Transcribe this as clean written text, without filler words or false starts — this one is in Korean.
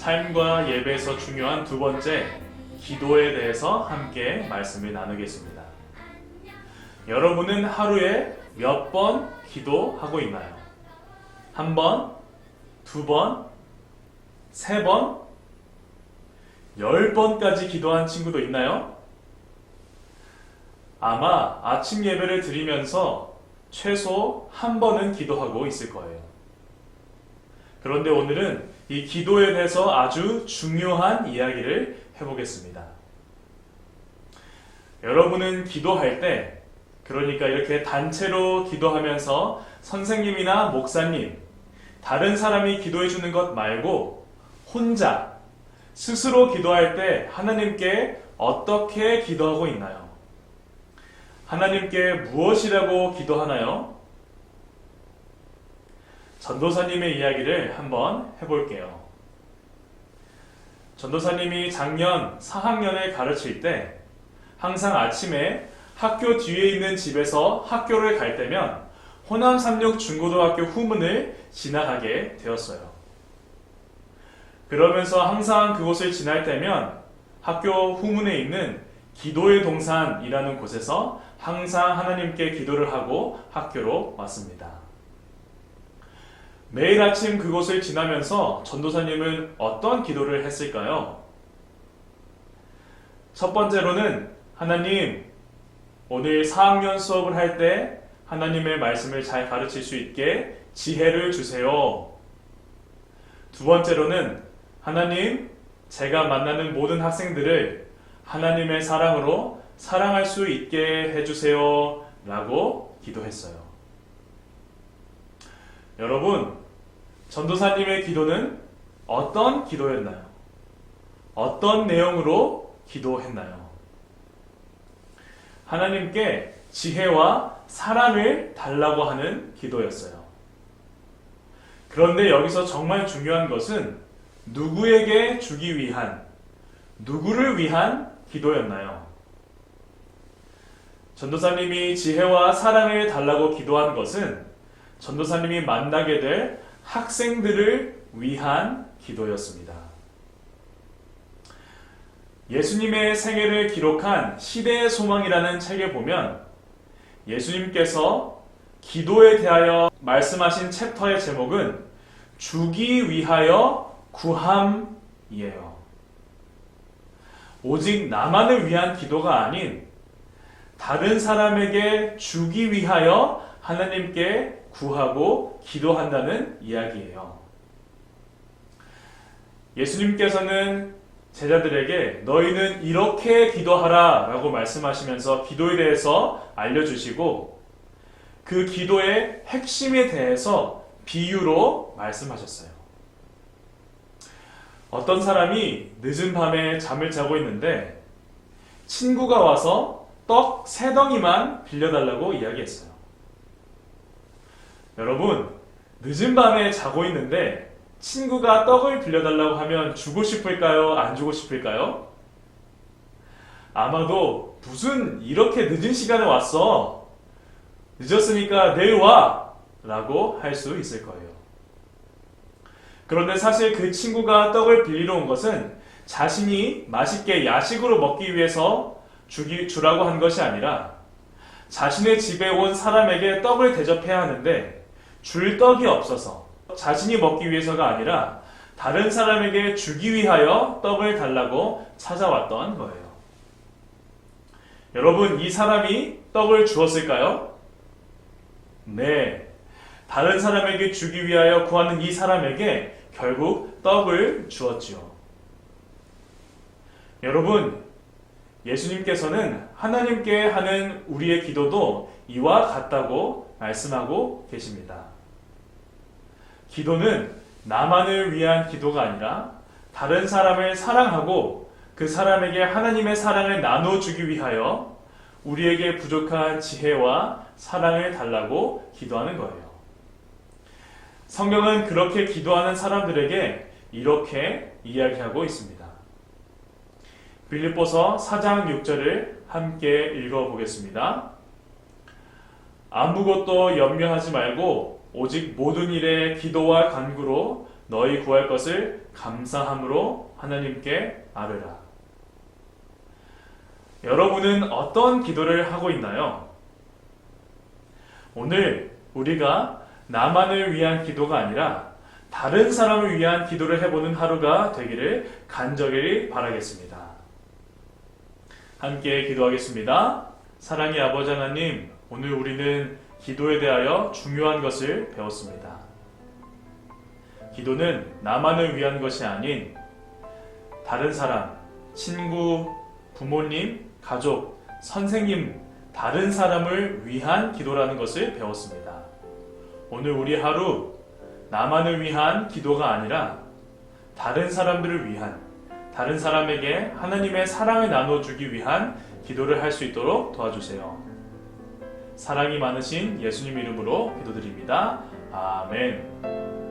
삶과 예배에서 중요한 두 번째, 기도에 대해서 함께 말씀을 나누겠습니다. 여러분은 하루에 몇 번 기도하고 있나요? 한 번, 두 번, 세 번, 10번까지 기도한 친구도 있나요? 아마 아침 예배를 드리면서 최소 한 번은 기도하고 있을 거예요. 그런데 오늘은 이 기도에 대해서 아주 중요한 이야기를 해보겠습니다. 여러분은 기도할 때, 그러니까 이렇게 단체로 기도하면서 선생님이나 목사님, 다른 사람이 기도해 주는 것 말고 혼자 스스로 기도할 때 하나님께 어떻게 기도하고 있나요? 하나님께 무엇이라고 기도하나요? 전도사님의 이야기를 한번 해볼게요. 전도사님이 작년 4학년을 가르칠 때 항상 아침에 학교 뒤에 있는 집에서 학교를 갈 때면 호남 삼육 중고등학교 후문을 지나가게 되었어요. 그러면서 항상 그곳을 지날 때면 학교 후문에 있는 기도의 동산이라는 곳에서 항상 하나님께 기도를 하고 학교로 왔습니다. 매일 아침 그곳을 지나면서 전도사님은 어떤 기도를 했을까요? 첫 번째로는 하나님, 오늘 4학년 수업을 할 때 하나님의 말씀을 잘 가르칠 수 있게 지혜를 주세요. 두 번째로는 하나님, 제가 만나는 모든 학생들을 하나님의 사랑으로 사랑할 수 있게 해주세요 라고 기도했어요. 여러분, 전도사님의 기도는 어떤 기도였나요? 어떤 내용으로 기도했나요? 하나님께 지혜와 사랑을 달라고 하는 기도였어요. 그런데 여기서 정말 중요한 것은 누구에게 주기 위한, 누구를 위한 기도였나요? 전도사님이 지혜와 사랑을 달라고 기도한 것은 전도사님이 만나게 될 학생들을 위한 기도였습니다. 예수님의 생애를 기록한 시대의 소망이라는 책에 보면 예수님께서 기도에 대하여 말씀하신 챕터의 제목은 주기 위하여 구함이에요. 오직 나만을 위한 기도가 아닌 다른 사람에게 주기 위하여 하나님께 구하고 기도한다는 이야기예요. 예수님께서는 제자들에게 너희는 이렇게 기도하라 라고 말씀하시면서 기도에 대해서 알려주시고 그 기도의 핵심에 대해서 비유로 말씀하셨어요. 어떤 사람이 늦은 밤에 잠을 자고 있는데 친구가 와서 떡 3덩이만 빌려달라고 이야기했어요. 여러분, 늦은 밤에 자고 있는데 친구가 떡을 빌려달라고 하면 주고 싶을까요? 안 주고 싶을까요? 아마도 무슨 이렇게 늦은 시간에 왔어? 늦었으니까 내일 와! 라고 할 수 있을 거예요. 그런데 사실 그 친구가 떡을 빌리러 온 것은 자신이 맛있게 야식으로 먹기 위해서 주라고 한 것이 아니라 자신의 집에 온 사람에게 떡을 대접해야 하는데 줄 떡이 없어서 자신이 먹기 위해서가 아니라 다른 사람에게 주기 위하여 떡을 달라고 찾아왔던 거예요. 여러분, 이 사람이 떡을 주었을까요? 네. 다른 사람에게 주기 위하여 구하는 이 사람에게 결국 떡을 주었지요. 여러분, 예수님께서는 하나님께 하는 우리의 기도도 이와 같다고 말씀하고 계십니다. 기도는 나만을 위한 기도가 아니라 다른 사람을 사랑하고 그 사람에게 하나님의 사랑을 나눠주기 위하여 우리에게 부족한 지혜와 사랑을 달라고 기도하는 거예요. 성경은 그렇게 기도하는 사람들에게 이렇게 이야기하고 있습니다. 빌립보서 4장 6절을 함께 읽어보겠습니다. 아무것도 염려하지 말고 오직 모든 일에 기도와 간구로 너희 구할 것을 감사함으로 하나님께 아뢰라. 여러분은 어떤 기도를 하고 있나요? 오늘 우리가 나만을 위한 기도가 아니라 다른 사람을 위한 기도를 해보는 하루가 되기를 간절히 바라겠습니다. 함께 기도하겠습니다. 사랑의 아버지 하나님, 오늘 우리는 기도에 대하여 중요한 것을 배웠습니다. 기도는 나만을 위한 것이 아닌 다른 사람, 친구, 부모님, 가족, 선생님, 다른 사람을 위한 기도라는 것을 배웠습니다. 오늘 우리 하루 나만을 위한 기도가 아니라 다른 사람들을 위한, 다른 사람에게 하나님의 사랑을 나눠주기 위한 기도를 할 수 있도록 도와주세요. 사랑이 많으신 예수님 이름으로 기도드립니다. 아멘.